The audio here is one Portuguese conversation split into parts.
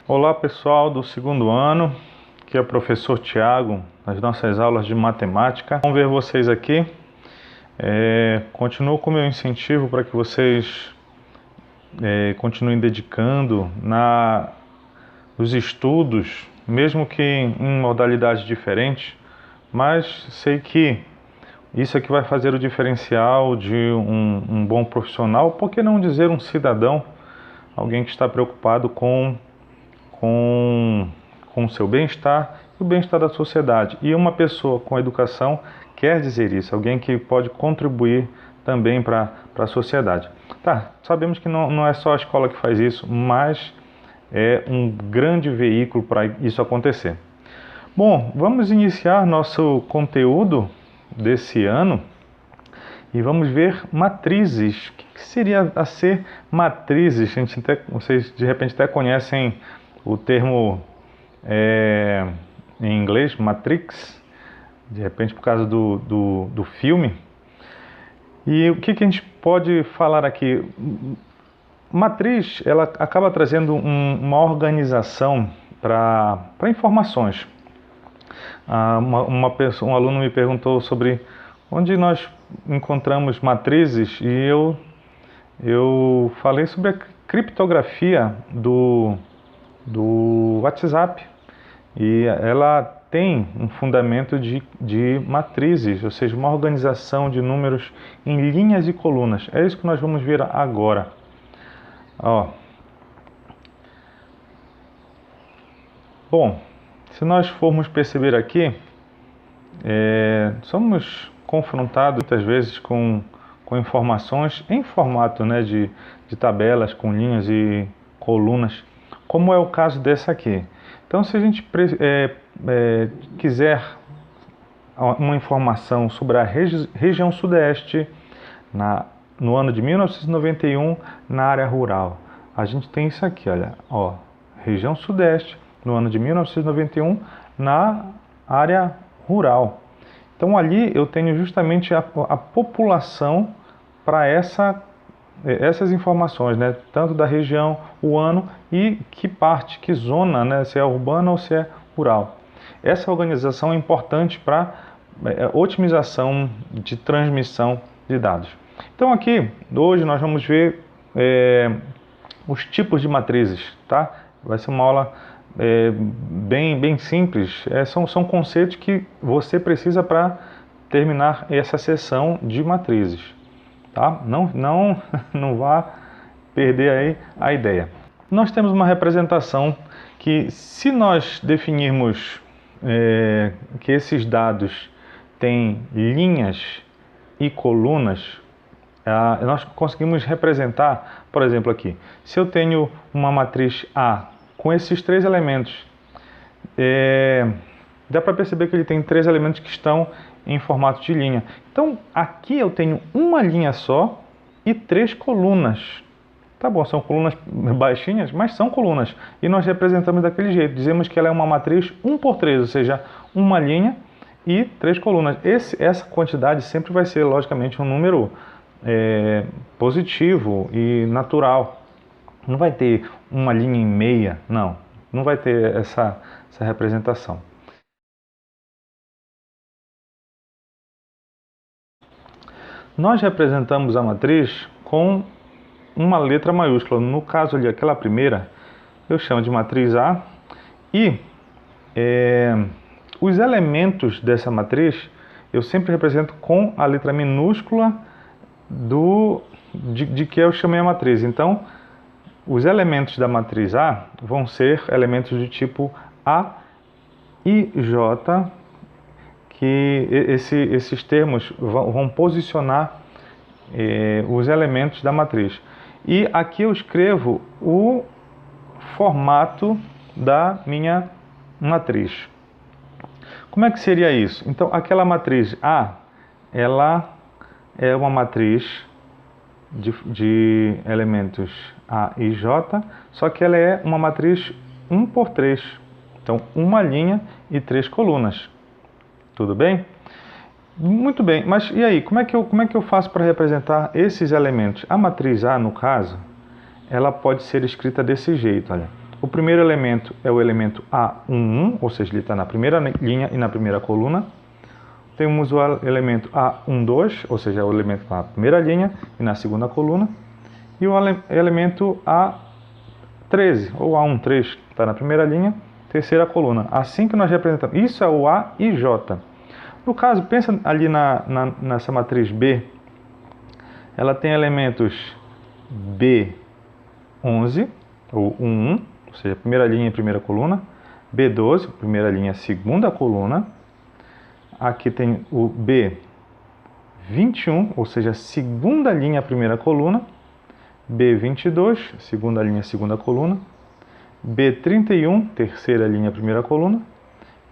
Olá pessoal do segundo ano, aqui é o professor Tiago, nas nossas aulas de matemática. Vamos ver vocês aqui. Continuo com o meu incentivo para que vocês continuem dedicando nos estudos, mesmo que em modalidades diferentes, mas sei que isso é que vai fazer o diferencial de um bom profissional, por que não dizer um cidadão, alguém que está preocupado com o seu bem-estar e o bem-estar da sociedade. E uma pessoa com educação quer dizer isso, alguém que pode contribuir também para a sociedade. Tá, sabemos que não é só a escola que faz isso, mas é um grande veículo para isso acontecer. Bom, vamos iniciar nosso conteúdo desse ano e vamos ver matrizes. O que seria a ser matrizes? Vocês de repente até conhecem o termo em inglês, Matrix, de repente por causa do filme. E o que a gente pode falar aqui? Matriz, ela acaba trazendo uma organização para informações. Um aluno me perguntou sobre onde nós encontramos matrizes e eu falei sobre a criptografia do WhatsApp, e ela tem um fundamento de matrizes, ou seja, uma organização de números em linhas e colunas. É isso que nós vamos ver agora. Bom, se nós formos perceber aqui, somos confrontados muitas vezes com informações em formato, né, de tabelas com linhas e colunas, como é o caso dessa aqui. Então, se a gente quiser uma informação sobre a região sudeste no ano de 1991 na área rural, a gente tem isso aqui, olha, região sudeste no ano de 1991 na área rural. Então ali eu tenho justamente a população para essas informações, né? Tanto da região, o ano e que zona, né? Se é urbana ou se é rural. Essa organização é importante para otimização de transmissão de dados. Então aqui, hoje nós vamos ver os tipos de matrizes, tá? Vai ser uma aula bem simples. São conceitos que você precisa para terminar essa sessão de matrizes, tá? Não vá perder aí a ideia. Nós temos uma representação que, se nós definirmos que esses dados têm linhas e colunas, nós conseguimos representar, por exemplo, aqui, se eu tenho uma matriz A com esses três elementos, dá para perceber que ele tem três elementos que estão em formato de linha. Então, aqui eu tenho uma linha só e três colunas. Tá bom, são colunas baixinhas, mas são colunas. E nós representamos daquele jeito. Dizemos que ela é uma matriz 1 por 3, ou seja, uma linha e três colunas. Essa quantidade sempre vai ser, logicamente, um número positivo e natural. Não vai ter uma linha e meia, não vai ter essa representação. Nós representamos a matriz com uma letra maiúscula. No caso ali, aquela primeira, eu chamo de matriz A. E os elementos dessa matriz eu sempre represento com a letra minúscula de que eu chamei a matriz. Então, os elementos da matriz A vão ser elementos do tipo A e J, que esses termos vão posicionar os elementos da matriz. E aqui eu escrevo o formato da minha matriz. Como é que seria isso? Então, aquela matriz A, ela é uma matriz de elementos A e J, só que ela é uma matriz 1 por 3. Então, uma linha e três colunas. Tudo bem? Muito bem, mas e aí? Como é que eu faço para representar esses elementos? A matriz A, no caso, ela pode ser escrita desse jeito, olha. O primeiro elemento é o elemento A11, ou seja, ele está na primeira linha e na primeira coluna. Temos o elemento A12, ou seja, é o elemento na primeira linha e na segunda coluna. E o elemento A13, ou A13, está na primeira linha, terceira coluna. Assim que nós representamos. Isso é o A e J. No caso, pensa ali nessa matriz B. Ela tem elementos B11, ou 11, ou seja, primeira linha e primeira coluna. B12, primeira linha e segunda coluna. Aqui tem o B21, ou seja, segunda linha, primeira coluna. B22, segunda linha, segunda coluna. B31, terceira linha, primeira coluna.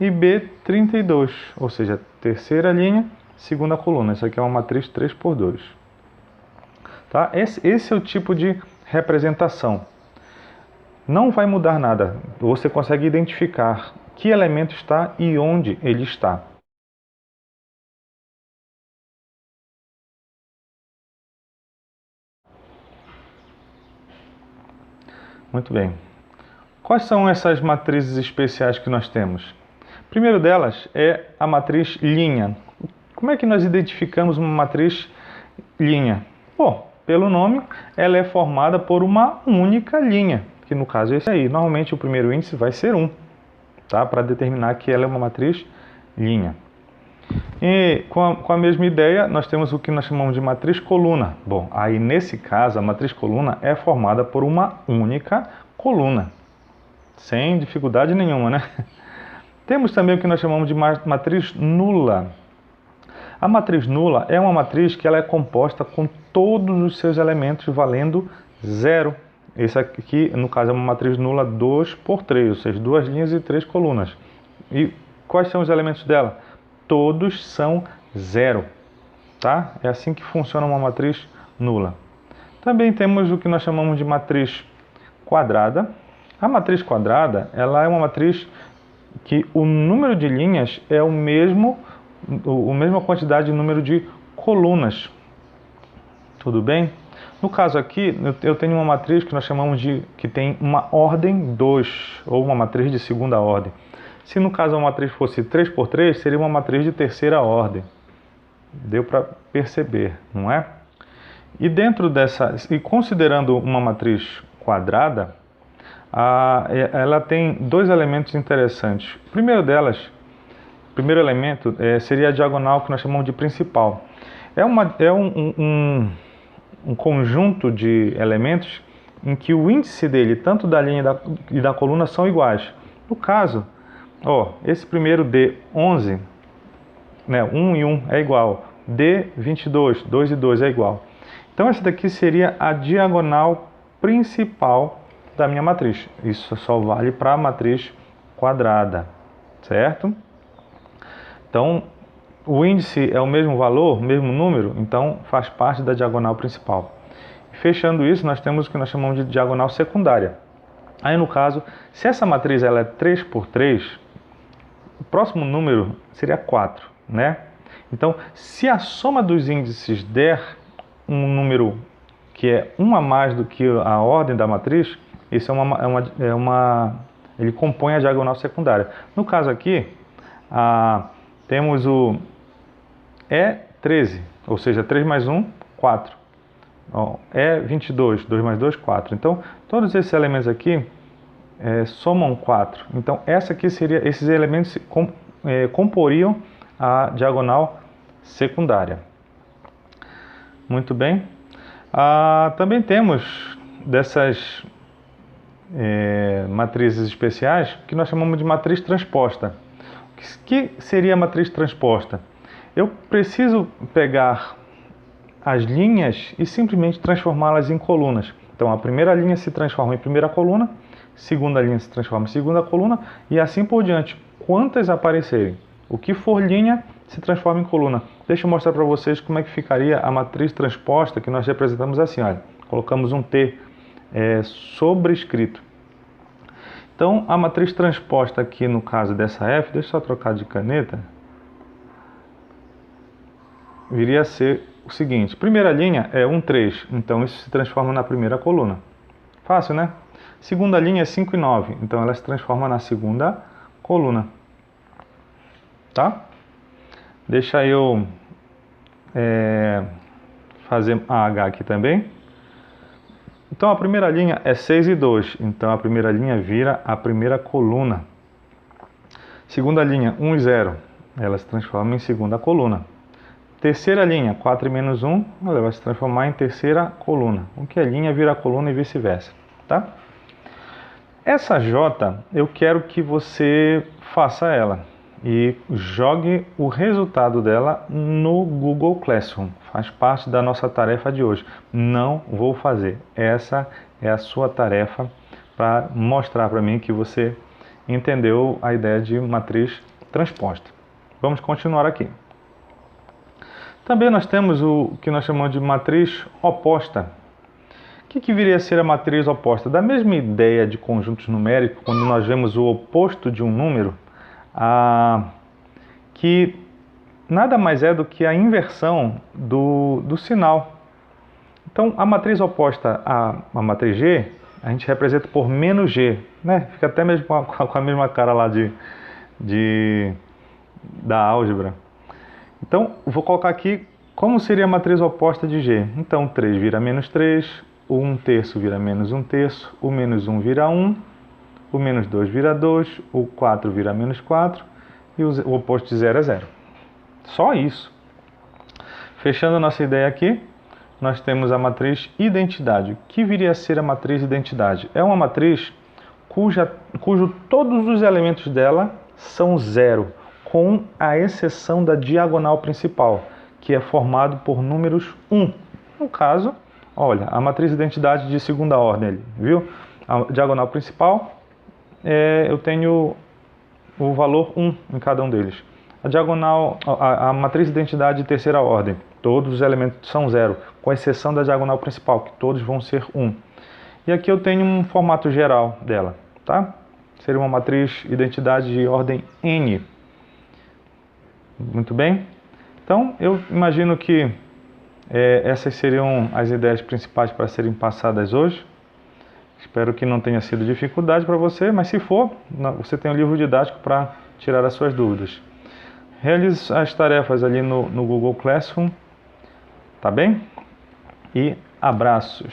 E B32, ou seja, terceira linha, segunda coluna. Isso aqui é uma matriz 3×2. Tá? Esse é o tipo de representação. Não vai mudar nada. Você consegue identificar que elemento está e onde ele está. Muito bem. Quais são essas matrizes especiais que nós temos? Primeiro delas é a matriz linha. Como é que nós identificamos uma matriz linha? Bom, pelo nome, ela é formada por uma única linha, que no caso é esse aí. Normalmente o primeiro índice vai ser 1, tá? Para determinar que ela é uma matriz linha. E com a mesma ideia, nós temos o que nós chamamos de matriz coluna. Bom, aí nesse caso, a matriz coluna é formada por uma única coluna, sem dificuldade nenhuma, né? Temos também o que nós chamamos de matriz nula. A matriz nula é uma matriz que ela é composta com todos os seus elementos valendo 0. Esse aqui, no caso, é uma matriz nula 2×3, ou seja, 2 linhas e 3 colunas. E quais são os elementos dela? Todos são 0, tá? É assim que funciona uma matriz nula. Também temos o que nós chamamos de matriz quadrada. A matriz quadrada, ela é uma matriz que o número de linhas é a mesma quantidade de número de colunas. Tudo bem? No caso aqui, eu tenho uma matriz que nós chamamos de que tem uma ordem 2, ou uma matriz de segunda ordem. Se no caso a matriz fosse 3×3, seria uma matriz de terceira ordem. Deu para perceber, não é? E dentro dessa, e considerando uma matriz quadrada, ela tem dois elementos interessantes. O primeiro elemento seria a diagonal que nós chamamos de principal. É um conjunto de elementos em que o índice dele, tanto da linha e da coluna, são iguais. No caso, esse primeiro D11, né, 1 e 1 é igual. D22, 2 e 2 é igual. Então essa daqui seria a diagonal principal da minha matriz. Isso só vale para a matriz quadrada, certo? Então, o índice é o mesmo valor, mesmo número, então faz parte da diagonal principal. Fechando isso, nós temos o que nós chamamos de diagonal secundária. Aí no caso, se essa matriz ela é 3×3, o próximo número seria 4, né? Então, se a soma dos índices der um número que é 1 a mais do que a ordem da matriz, isso ele compõe a diagonal secundária. No caso aqui, temos o E13, ou seja, 3 mais 1, 4. E22, 2 mais 2, 4. Então, todos esses elementos aqui somam 4. Então, esses elementos comporiam a diagonal secundária. Muito bem. Também temos dessas matrizes especiais que nós chamamos de matriz transposta. O que seria a matriz transposta? Eu preciso pegar as linhas e simplesmente transformá-las em colunas. Então a primeira linha se transforma em primeira coluna, segunda linha se transforma em segunda coluna e assim por diante. Quantas aparecerem? O que for linha se transforma em coluna. Deixa eu mostrar para vocês como é que ficaria a matriz transposta, que nós representamos assim, olha. Colocamos um T sobrescrito. Então a matriz transposta aqui no caso dessa F, deixa eu só trocar de caneta, viria a ser o seguinte: primeira linha é 1, 3, então isso se transforma na primeira coluna. Fácil, né? Segunda linha é 5 e 9, então ela se transforma na segunda coluna. Tá? Deixa eu fazer a H aqui também. Então a primeira linha é 6 e 2, então a primeira linha vira a primeira coluna. Segunda linha, 1 e 0, ela se transforma em segunda coluna. Terceira linha, 4 e menos 1, ela vai se transformar em terceira coluna. O que é linha vira coluna e vice-versa, tá? Essa J, eu quero que você faça ela e jogue o resultado dela no Google Classroom. Faz parte da nossa tarefa de hoje. Não vou fazer. Essa é a sua tarefa para mostrar para mim que você entendeu a ideia de matriz transposta. Vamos continuar aqui. Também nós temos o que nós chamamos de matriz oposta. O que viria a ser a matriz oposta? Da mesma ideia de conjuntos numéricos, quando nós vemos o oposto de um número, que nada mais é do que a inversão do sinal. Então, a matriz oposta à matriz G, a gente representa por menos G, né? Fica até mesmo com a mesma cara lá da álgebra. Então, vou colocar aqui como seria a matriz oposta de G. Então, 3 vira menos 3, o 1/3 vira menos 1/3, o menos 1 vira 1, o menos 2 vira 2, o 4 vira menos 4 e o oposto de 0 é 0. Só isso. Fechando a nossa ideia aqui, nós temos a matriz identidade. O que viria a ser a matriz identidade? É uma matriz cujo todos os elementos dela são 0, com a exceção da diagonal principal, que é formado por números 1. No caso, olha, a matriz identidade de segunda ordem ali, viu? A diagonal principal, eu tenho o valor 1 em cada um deles. A matriz identidade de terceira ordem, todos os elementos são 0, com exceção da diagonal principal, que todos vão ser 1. E aqui eu tenho um formato geral dela, tá? Seria uma matriz identidade de ordem N. Muito bem? Então, eu imagino que essas seriam as ideias principais para serem passadas hoje. Espero que não tenha sido dificuldade para você, mas se for, você tem um livro didático para tirar as suas dúvidas. Realize as tarefas ali no Google Classroom, tá bem? E abraços!